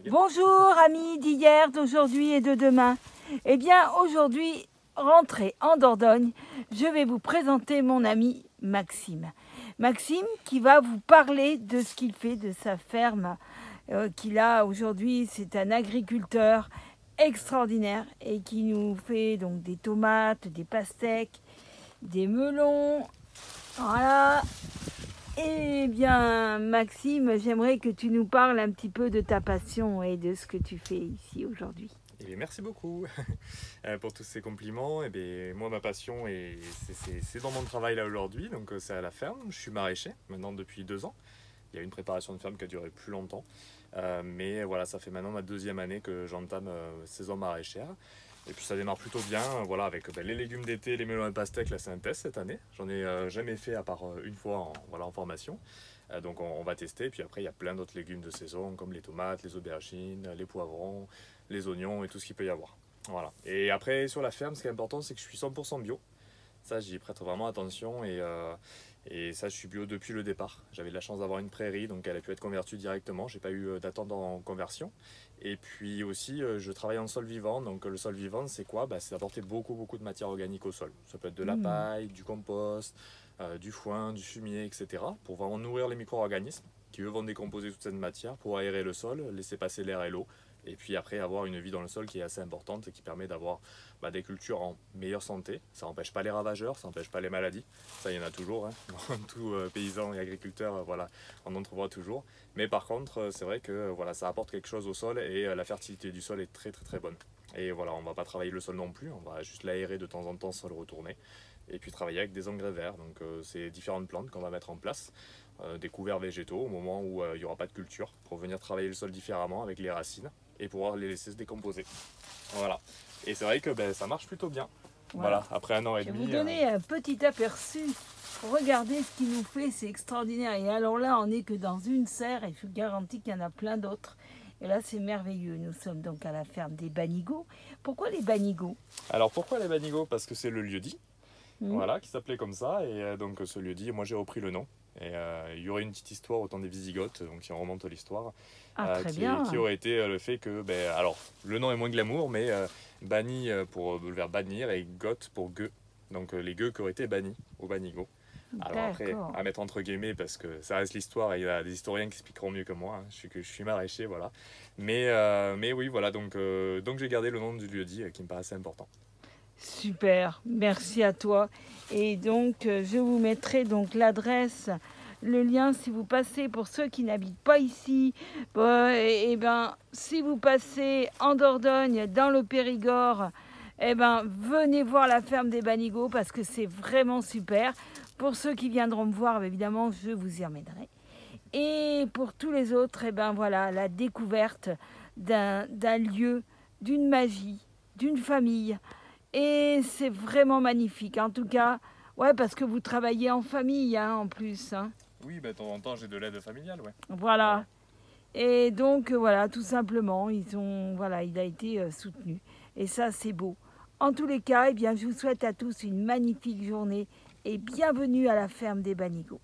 Bonjour amis d'hier, d'aujourd'hui et de demain. Eh bien aujourd'hui, rentrée en Dordogne, je vais vous présenter mon ami Maxime. Maxime qui va vous parler de ce qu'il fait, de sa ferme qu'il a aujourd'hui. C'est un agriculteur extraordinaire et qui nous fait donc des tomates, des pastèques, des melons. Voilà. Eh bien, Maxime, j'aimerais que tu nous parles un petit peu de ta passion et de ce que tu fais ici aujourd'hui. Eh bien, merci beaucoup pour tous ces compliments. Eh bien, moi, ma passion, c'est dans mon travail là aujourd'hui, donc c'est à la ferme. Je suis maraîcher maintenant depuis 2 ans. Il y a une préparation de ferme qui a duré plus longtemps. Mais voilà, ça fait maintenant ma 2e année que j'entame saison maraîchère. Et puis ça démarre plutôt bien, voilà, avec les légumes d'été, les melons et pastèques, là c'est un test cette année. J'en ai jamais fait à part une fois en formation. Donc on va tester, et puis après il y a plein d'autres légumes de saison, comme les tomates, les aubergines, les poivrons, les oignons et tout ce qu'il peut y avoir. Voilà. Et après sur la ferme, ce qui est important, c'est que je suis 100% bio. Ça, j'y prête vraiment attention et ça, je suis bio depuis le départ. J'avais de la chance d'avoir une prairie, donc elle a pu être convertie directement. J'ai pas eu d'attente en conversion. Et puis aussi, je travaille en sol vivant. Donc le sol vivant, c'est quoi? C'est d'apporter beaucoup de matière organique au sol. Ça peut être de la paille, du compost, du foin, du fumier, etc. Pour vraiment nourrir les micro-organismes qui, eux, vont décomposer toute cette matière pour aérer le sol, laisser passer l'air et l'eau. Et puis après avoir une vie dans le sol qui est assez importante et qui permet d'avoir des cultures en meilleure santé. Ça n'empêche pas les ravageurs, ça n'empêche pas les maladies. Ça, il y en a toujours, hein. Tout paysan et agriculteur, voilà, on en trouvera toujours. Mais par contre, c'est vrai que voilà, ça apporte quelque chose au sol et la fertilité du sol est très bonne. Et voilà, on ne va pas travailler le sol non plus, on va juste l'aérer de temps en temps sans le retourner. Et puis travailler avec des engrais verts, donc c'est différentes plantes qu'on va mettre en place. Des couverts végétaux au moment où il n'y aura pas de culture, pour venir travailler le sol différemment avec les racines et pouvoir les laisser se décomposer. Voilà. Et c'est vrai que ça marche plutôt bien. Voilà, après 1 an et demi. Je vais vous donner un petit aperçu. Regardez ce qu'il nous fait, c'est extraordinaire. Et alors là, on n'est que dans une serre et je vous garantis qu'il y en a plein d'autres. Et là, c'est merveilleux. Nous sommes donc à la ferme des Banigots. Pourquoi les Banigots? Alors pourquoi les Banigots? Parce que c'est le lieu-dit. Voilà, qui s'appelait comme ça, et donc ce lieu-dit, moi j'ai repris le nom. Et il y aurait une petite histoire au temps des Wisigoths, donc si on remonte l'histoire, qui aurait été le fait que, alors le nom est moins glamour, mais banni pour le verbe bannir et goth pour gueux, donc les gueux qui auraient été bannis au Banigot. Alors après, à mettre entre guillemets, parce que ça reste l'histoire, et il y a des historiens qui expliqueront mieux que moi, hein, je suis maraîcher, voilà. Mais oui, voilà, donc j'ai gardé le nom du lieu-dit qui me paraissait important. Super, merci à toi. Et donc, je vous mettrai donc l'adresse, le lien si vous passez, pour ceux qui n'habitent pas ici. Si vous passez en Dordogne, dans le Périgord, venez voir la ferme des Banigots parce que c'est vraiment super. Pour ceux qui viendront me voir, évidemment, je vous y emmènerai. Et pour tous les autres, voilà, la découverte d'un lieu, d'une magie, d'une famille. Et c'est vraiment magnifique. En tout cas, ouais, parce que vous travaillez en famille, hein, en plus. Hein. Oui, de temps en temps, j'ai de l'aide familiale, ouais. Voilà. Et donc, voilà, tout simplement, il a été soutenu. Et ça, c'est beau. En tous les cas, je vous souhaite à tous une magnifique journée et bienvenue à la ferme des Banigots.